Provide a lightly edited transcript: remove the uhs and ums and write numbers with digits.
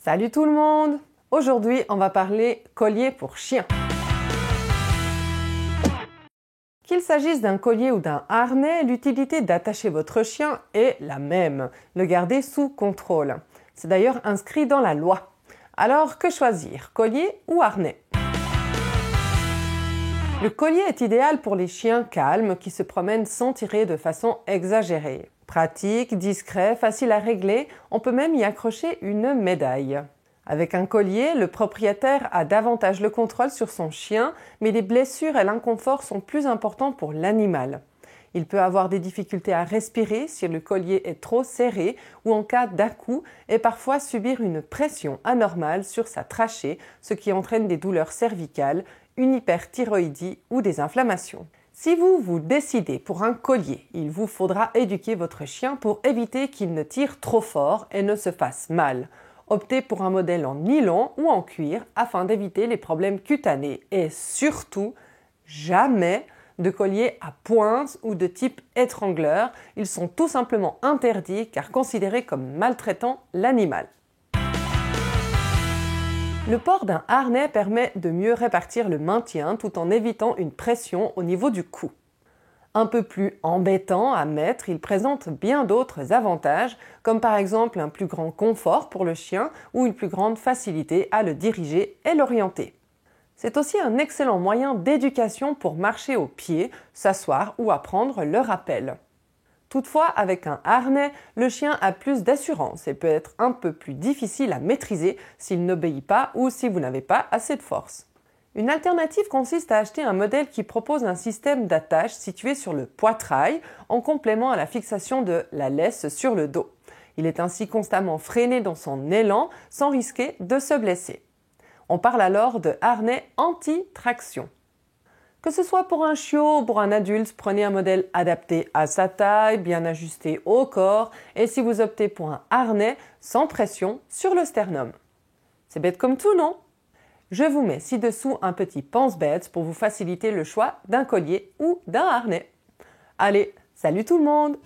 Salut tout le monde! Aujourd'hui, on va parler collier pour chien. Qu'il s'agisse d'un collier ou d'un harnais, l'utilité d'attacher votre chien est la même, le garder sous contrôle. C'est d'ailleurs inscrit dans la loi. Alors, que choisir, collier ou harnais? Le collier est idéal pour les chiens calmes qui se promènent sans tirer de façon exagérée. Pratique, discret, facile à régler, on peut même y accrocher une médaille. Avec un collier, le propriétaire a davantage le contrôle sur son chien, mais les blessures et l'inconfort sont plus importants pour l'animal. Il peut avoir des difficultés à respirer si le collier est trop serré ou en cas d'à-coups et parfois subir une pression anormale sur sa trachée, ce qui entraîne des douleurs cervicales, une hyperthyroïdie ou des inflammations. Si vous vous décidez pour un collier, il vous faudra éduquer votre chien pour éviter qu'il ne tire trop fort et ne se fasse mal. Optez pour un modèle en nylon ou en cuir afin d'éviter les problèmes cutanés et surtout, jamais de collier à pointe ou de type étrangleur. Ils sont tout simplement interdits car considérés comme maltraitant l'animal. Le port d'un harnais permet de mieux répartir le maintien tout en évitant une pression au niveau du cou. Un peu plus embêtant à mettre, il présente bien d'autres avantages, comme par exemple un plus grand confort pour le chien ou une plus grande facilité à le diriger et l'orienter. C'est aussi un excellent moyen d'éducation pour marcher au pied, s'asseoir ou apprendre le rappel. Toutefois, avec un harnais, le chien a plus d'assurance et peut être un peu plus difficile à maîtriser s'il n'obéit pas ou si vous n'avez pas assez de force. Une alternative consiste à acheter un modèle qui propose un système d'attache situé sur le poitrail en complément à la fixation de la laisse sur le dos. Il est ainsi constamment freiné dans son élan sans risquer de se blesser. On parle alors de harnais anti-traction. Que ce soit pour un chiot ou pour un adulte, prenez un modèle adapté à sa taille, bien ajusté au corps et si vous optez pour un harnais, sans pression sur le sternum. C'est bête comme tout, non? Je vous mets ci-dessous un petit pense-bête pour vous faciliter le choix d'un collier ou d'un harnais. Allez, salut tout le monde!